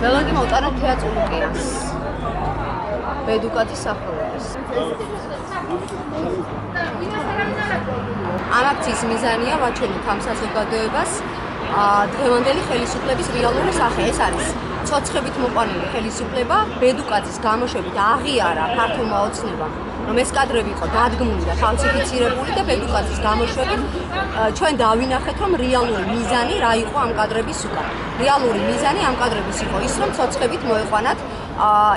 მელოდი მოვტანა თეატრი ლუკიანს. ბედუკაძის სახელობის. ამ აქციის მიზანია ვაჩვენოთ ამ საზოგადოებას დღევანდელი ხელისუფლების რეალური სახე. ეს არის ცოცხებით მოყვანილი ხელისუფლება, ბედუკაძის გამოშვებით აღიარა ქართულმა ოცნებამ, რომ ეს კადრები იყო დადგმული და ფალსიფიცირებული და ბედუკაძის გამოშვებით ჩვენ დავინახეთ, რომ რეალური მიზანი რა იყო ამ კადრების უკან. რეალური მიზანი ამ კადრების იყო ის, რომ ცოცხებით მოეყვანათ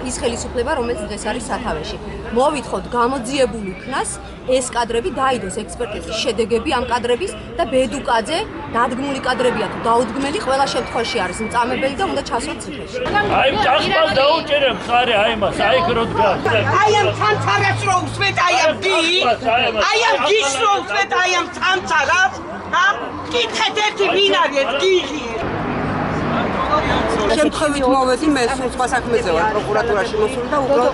ის ხელისუფლება, რომელიც დღეს არის სათავეში. მოვითხოვთ გამოძიებულ იქნას ეს კადრები დაიდოს ექსპერტიზის შედეგები ამ კადრების და ბედუკაძე დადგმული კადრებია თუ დაუდგმელი ყველა შემთხვევაში არის მწამებელი და უნდა ჩასვათ ციხეში. აი ჭახმას დაუჭერე მხარე აი მას აი რო დგას. აი ამ თანცარას რო უსვეთ აი ამ აი ამ გიშ რო უსვეთ აი ამ თანცარას კითხეთ ერთი ვინ არის გიგი შემთხვევით მოვედი მე სხვა საქმეზე ვარ პროკურატურაში მოსული და უკვე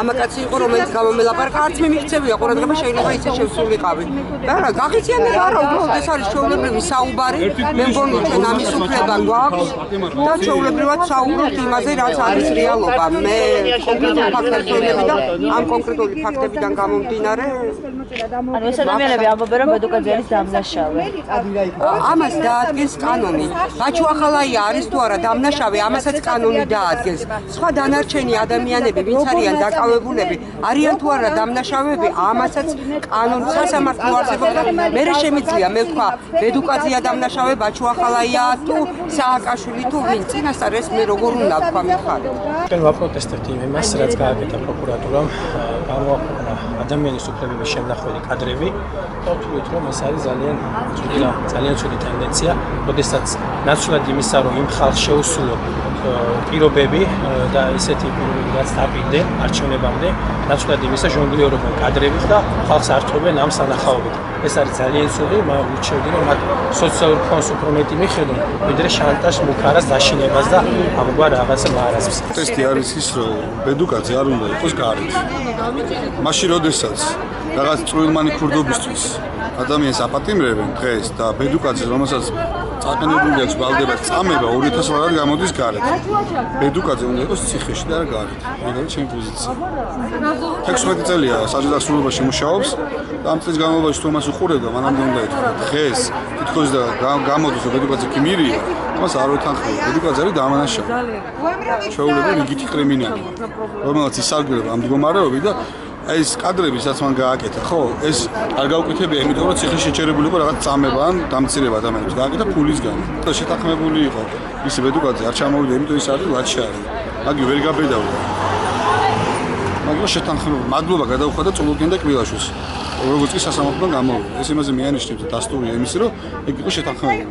ამაკაცი იყო რომელიც გამომელაპარაკა არც მე მიქცევია ყურადღება შეიძლება ისე შევსულიყავი და რა გახიციანე არა უბრალოდ ეს არის ჩვეულებრივი საუბარი მე მგონი ჩვენ ამის უფლება გვაქვს და ჩვეულებრივად საუბრობთ იმაზე რაც არის რეალობა მე კონკრეტულ ფაქტებს ვემები და ამ კონკრეტული ფაქტებიდან გამომდინარე ანუ ეს ადამიანები ამბობენ რომ ბედუკაძე არის დამნაშავე ამას დაადგენს კანონი ბაჩუახალაია არის თუ არა დამნაშავე ამასაც კანონი დაადგენს. სხვა დანარჩენი ადამიანები, ვინც არიან დაკავებულები, არიან თუ არა დამნაშავეები, ამასაც კანონი სასამართლო არსებობს და მე შემიძლია მე ვთქვა, ბედუკაძეა დამნაშავე, ბაჩუახალაია თუ სააკაშვილი თუ ვინ წინასწარ ეს მე როგორ უნდა ვთქვა მიხარით. ჩვენ ვაპროტესტებთ იმას, რაც გააკეთა პროკურატურამ, გამოაქვეყნა ადამიანის უფლებების შემნახველი კადრები და ვთვლით, რომ ეს არის ძალიან ცუდი ტენდენცია, როდესაც ნაცვლად იმისა, რომ იმ ხალხს შეუსულო პირობები და ისეთი პირობები რაც დაპირდნენ არჩევნებამდე ნაცვლად იმისა ჟონგლიორობენ კადრებით და ხალხს ართობენ ამ სანახაობით. ეს არის ძალიან ცუდი, მაგრამ ვუჩვენდი რომ მათ სოციალურ ფონს უფრო მეტი მიხედონ, ვიდრე შანტაჟს, მუქარას, დაშინებას და ამგვარ რაღაცა მარაზმს. ტესტი არის ის, რომ ბედუკაძე არ უნდა იყოს გარეთ. მაშინ როდესაც რაღაც წვრილმანი ქურდობისთვის ადამიანს აპატიმრებენ დღეს და ბედუკაძე რომელსაც წაყენებული აქვს ვალდება წამება 2000 ლარად გამოდის გარეთ. ბედუკაძე უნდა იყოს ციხეში და არ გარეთ. ეგ არის ჩემი პოზიცია. 16 წელია საჯარო დასრულებაში მუშაობს და ამ წელს განმავლობაში თუ მას უყურებდა, მანამდე უნდა ეთქვა. დღეს თითქოს და გამოდის რომ ბედუკაძე კი მირია, მას არ ვეთანხმები. ბედუკაძე არის დამნაშავე. ჩვეულებრივი რიგითი კრიმინალი, რომელიც ისარგებლა ამ მდგომარეობით და ეს კადრები რაც მან გააკეთა, ხო, ეს არ გაუკეთებია, იმიტომ რომ ციხეში შეჩერებული იყო რაღაც წამება ან დამცირება ადამიანებს. გააკეთა ფულისგან. და შეთანხმებული იყო ისი ბედუკაძე არ ჩამოვიდა, იმიტომ ის არის ლაჩარი. მაგი ვერ გაბედავდა. მაგრამ შეთანხმებული. მადლობა გადაუხადა წულუკენ და კბილაშვილს. როგორც კი სასამართლოდან გამოვიდა. ეს იმაზე მეანიშნებს დასტურია იმისი, რომ ეგ იყო შეთანხმებული.